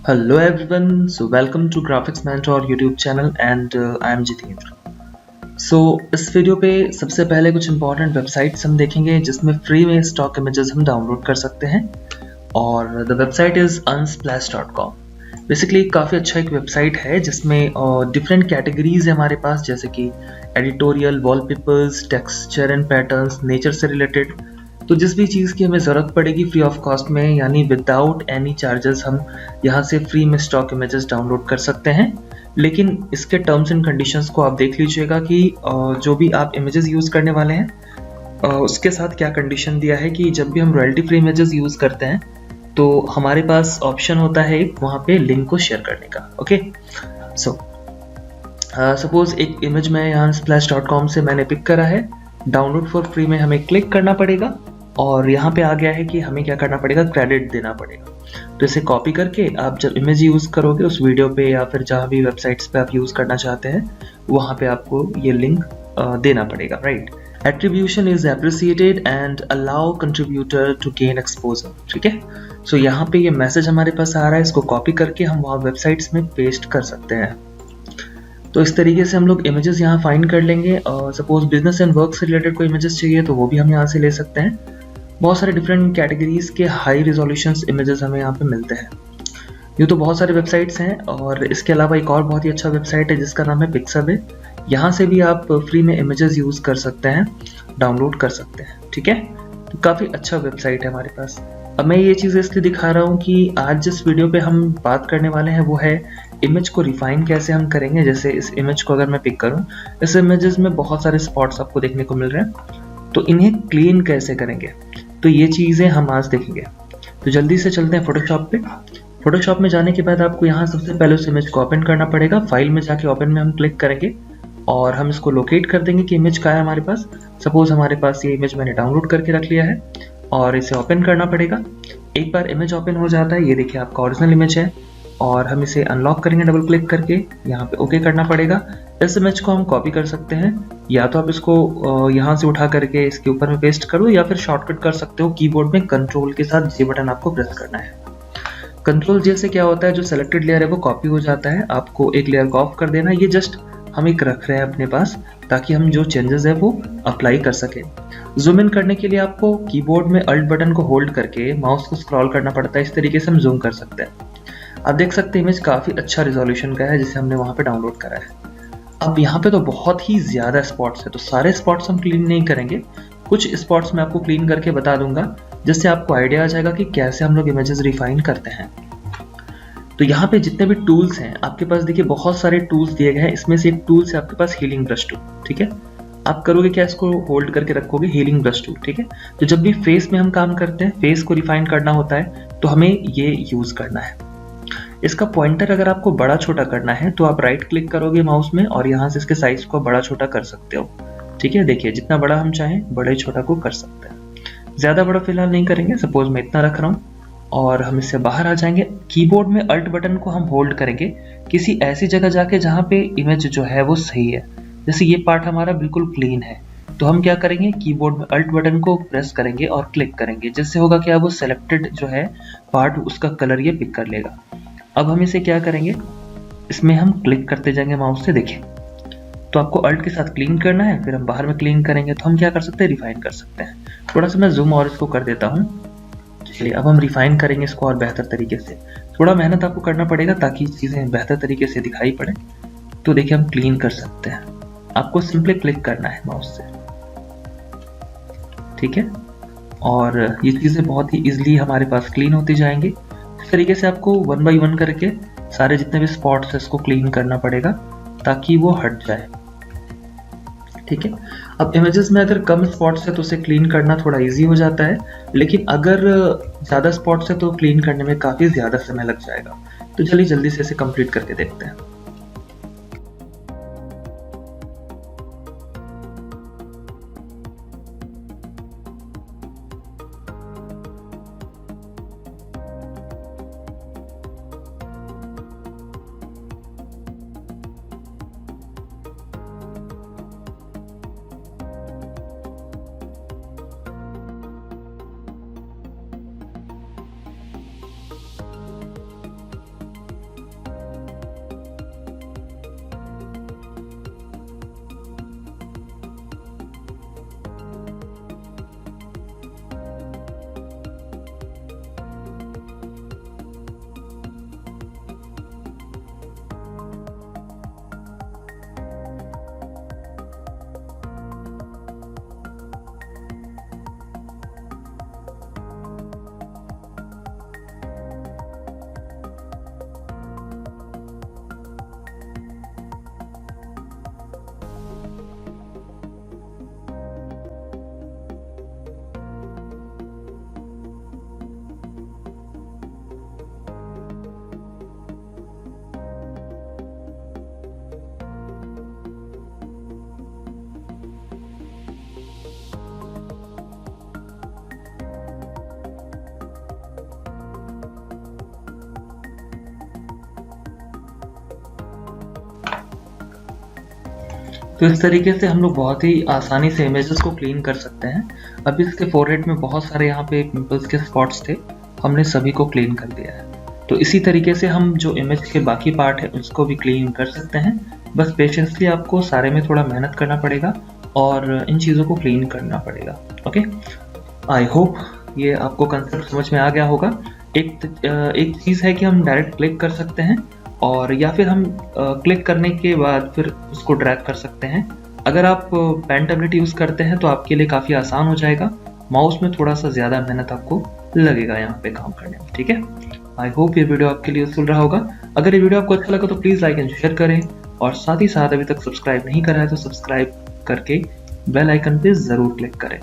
Hello everyone, so welcome to Graphics Mentor YouTube channel and I am Jitendra. So इस video पे सबसे पहले कुछ इंपॉर्टेंट वेबसाइट्स हम देखेंगे जिसमें फ्री में स्टॉक इमेजेस हम डाउनलोड कर सकते हैं और the website is unsplash.com। Basically काफ़ी अच्छा एक वेबसाइट है जिसमें डिफरेंट कैटेगरीज है हमारे पास, जैसे कि editorial, wallpapers, texture and patterns, nature से रिलेटेड। तो जिस भी चीज़ की हमें ज़रूरत पड़ेगी फ्री ऑफ कॉस्ट में, यानी विदाउट एनी चार्जेस, हम यहाँ से फ्री में स्टॉक इमेजेस डाउनलोड कर सकते हैं। लेकिन इसके टर्म्स एंड कंडीशंस को आप देख लीजिएगा कि जो भी आप इमेजेस यूज़ करने वाले हैं उसके साथ क्या कंडीशन दिया है कि जब भी हम रॉयल्टी फ्री इमेजेस यूज़ करते हैं तो हमारे पास ऑप्शन होता है एक वहाँ पे लिंक को शेयर करने का। ओके, सो सपोज एक इमेज मैं यहाँ splash.com से मैंने पिक करा है, डाउनलोड फॉर फ्री में हमें क्लिक करना पड़ेगा और यहाँ पे आ गया है कि हमें क्या करना पड़ेगा, क्रेडिट देना पड़ेगा। तो इसे कॉपी करके आप जब इमेज यूज़ करोगे उस वीडियो पे या फिर जहाँ भी वेबसाइट्स पे आप यूज़ करना चाहते हैं वहाँ पे आपको ये लिंक देना पड़ेगा, right. Attribution is appreciated and allow contributor to gain exposure. ठीक है, सो यहाँ पे ये मैसेज हमारे पास आ रहा है, इसको कॉपी करके हम वहाँ वेबसाइट्स में पेस्ट कर सकते हैं। तो इस तरीके से हम लोग इमेजेस यहाँ फाइंड कर लेंगे। सपोज बिजनेस एंड वर्क से रिलेटेड कोई इमेजेस चाहिए तो वो भी हम यहाँ से ले सकते हैं। बहुत सारे डिफरेंट कैटेगरीज के हाई रिजोल्यूशन इमेजेस हमें यहाँ पे मिलते हैं। यूँ तो बहुत सारे वेबसाइट्स हैं और इसके अलावा एक और बहुत ही अच्छा वेबसाइट है जिसका नाम है पिक्साबे। यहाँ से भी आप फ्री में इमेजेस यूज़ कर सकते हैं, डाउनलोड कर सकते हैं। ठीक है, तो काफ़ी अच्छा वेबसाइट है हमारे पास। अब मैं ये चीज़ इसलिए दिखा रहा हूँ कि आज जिस वीडियो पे हम बात करने वाले हैं वो है इमेज को रिफाइन कैसे हम करेंगे। जैसे इस इमेज को अगर मैं पिक करूँ, इस इमेजेस में बहुत सारे स्पॉट्स आपको देखने को मिल रहे हैं, तो इन्हें क्लीन कैसे करेंगे, तो ये चीज़ें हम आज देखेंगे। तो जल्दी से चलते हैं फोटोशॉप पे। फोटोशॉप में जाने के बाद आपको यहाँ सबसे पहले उस इमेज को ओपन करना पड़ेगा। फाइल में जाके ओपन में हम क्लिक करेंगे और हम इसको लोकेट कर देंगे कि इमेज कहाँ है हमारे पास। सपोज हमारे पास ये इमेज मैंने डाउनलोड करके रख लिया है और इसे ओपन करना पड़ेगा। एक बार इमेज ओपन हो जाता है, ये देखिए आपका ओरिजिनल इमेज है और हम इसे अनलॉक करेंगे डबल क्लिक करके। यहाँ पे ओके करना पड़ेगा। इस इमेज को हम कॉपी कर सकते हैं, या तो आप इसको यहाँ से उठा करके इसके ऊपर में पेस्ट करो या फिर शॉर्टकट कर सकते हो कीबोर्ड में कंट्रोल के साथ जे बटन आपको प्रेस करना है। कंट्रोल जे से क्या होता है, जो सेलेक्टेड लेयर है वो कॉपी हो जाता है, आपको एक लेयर को ऑफ कर देना। ये जस्ट हम एक रख रहे हैं अपने पास ताकि हम जो चेंजेस है वो अप्लाई कर सकें। जूम इन करने के लिए आपको कीबोर्ड में अल्ट बटन को होल्ड करके माउस को स्क्रॉल करना पड़ता है, इस तरीके से हम जूम कर सकते हैं। आप देख सकते हैं इमेज काफ़ी अच्छा रिजोल्यूशन का है जिसे हमने वहाँ पे डाउनलोड करा है। अब यहाँ पे तो बहुत ही ज़्यादा स्पॉट्स है, तो सारे स्पॉट्स हम क्लीन नहीं करेंगे, कुछ स्पॉट्स मैं आपको क्लीन करके बता दूंगा जिससे आपको आइडिया आ जाएगा कि कैसे हम लोग इमेजेस रिफाइन करते हैं। तो यहाँ पे जितने भी टूल्स हैं आपके पास, देखिए बहुत सारे टूल्स दिए गए हैं। इसमें से एक टूल्स है आपके पास हीलिंग ब्रश टूल। ठीक है, आप करोगे क्या, इसको होल्ड करके रखोगे, हीलिंग ब्रश टूल। ठीक है, तो जब भी फेस में हम काम करते हैं, फेस को रिफाइन करना होता है, तो हमें ये यूज करना है। इसका पॉइंटर अगर आपको बड़ा छोटा करना है तो आप राइट क्लिक करोगे माउस में और यहाँ से इसके साइज को बड़ा छोटा कर सकते हो। ठीक है, देखिए जितना बड़ा हम चाहें बड़े छोटा को कर सकते हैं। ज़्यादा बड़ा फिलहाल नहीं करेंगे, सपोज मैं इतना रख रहा हूँ और हम इससे बाहर आ जाएंगे। कीबोर्ड में अल्ट बटन को हम होल्ड करेंगे किसी ऐसी जगह जाके जहाँ पे इमेज जो है वो सही है। जैसे ये पार्ट हमारा बिल्कुल क्लीन है, तो हम क्या करेंगे, कीबोर्ड में अल्ट बटन को प्रेस करेंगे और क्लिक करेंगे, जिससे होगा क्या, वो सेलेक्टेड जो है पार्ट उसका कलर ये पिक कर लेगा। अब हम इसे क्या करेंगे, इसमें हम क्लिक करते जाएंगे माउस से। देखिए, तो आपको अल्ट के साथ क्लीन करना है, फिर हम बाहर में क्लीन करेंगे, तो हम क्या कर सकते हैं, रिफाइन कर सकते हैं। थोड़ा सा मैं जूम और इसको कर देता हूँ। चलिए अब हम रिफाइन करेंगे इसको और बेहतर तरीके से। थोड़ा मेहनत आपको करना पड़ेगा ताकि चीज़ें बेहतर तरीके से दिखाई पड़े। तो देखिए हम क्लीन कर सकते हैं, आपको सिंपली क्लिक करना है माउस से। ठीक है, और ये चीज़ें बहुत ही ईजिली हमारे पास क्लीन होती जाएंगी। इस तरीके से आपको वन बाय वन करके सारे जितने भी स्पॉट्स है इसको क्लीन करना पड़ेगा ताकि वो हट जाए। ठीक है, अब इमेजेस में अगर कम स्पॉट्स है तो उसे क्लीन करना थोड़ा इजी हो जाता है, लेकिन अगर ज़्यादा स्पॉट्स है तो क्लीन करने में काफ़ी ज़्यादा समय लग जाएगा। तो चलिए जल्दी से इसे कंप्लीट करके देखते हैं। तो इस तरीके से हम लोग बहुत ही आसानी से इमेजेस को क्लीन कर सकते हैं। अभी इसके फोरहेड में बहुत सारे यहाँ पे पिंपल्स के स्पॉट्स थे, हमने सभी को क्लीन कर दिया है। तो इसी तरीके से हम जो इमेज के बाकी पार्ट है उसको भी क्लीन कर सकते हैं। बस पेशेंसली आपको सारे में थोड़ा मेहनत करना पड़ेगा और इन चीज़ों को क्लीन करना पड़ेगा। ओके, आई होप ये आपको कंसेप्ट समझ में आ गया होगा। एक चीज़ है कि हम डायरेक्ट क्लिक कर सकते हैं और या फिर हम क्लिक करने के बाद फिर उसको ड्रैग कर सकते हैं। अगर आप पेन टैबलेट यूज़ करते हैं तो आपके लिए काफ़ी आसान हो जाएगा। माउस में थोड़ा सा ज़्यादा मेहनत आपको लगेगा यहाँ पे काम करने में। ठीक है, आई होप ये वीडियो आपके लिए यूजफुल रहा होगा। अगर ये वीडियो आपको अच्छा लगा तो प्लीज़ लाइक एंड शेयर करें और साथ ही साथ अभी तक सब्सक्राइब नहीं करा है तो सब्सक्राइब करके बेल आइकन पे ज़रूर क्लिक करें।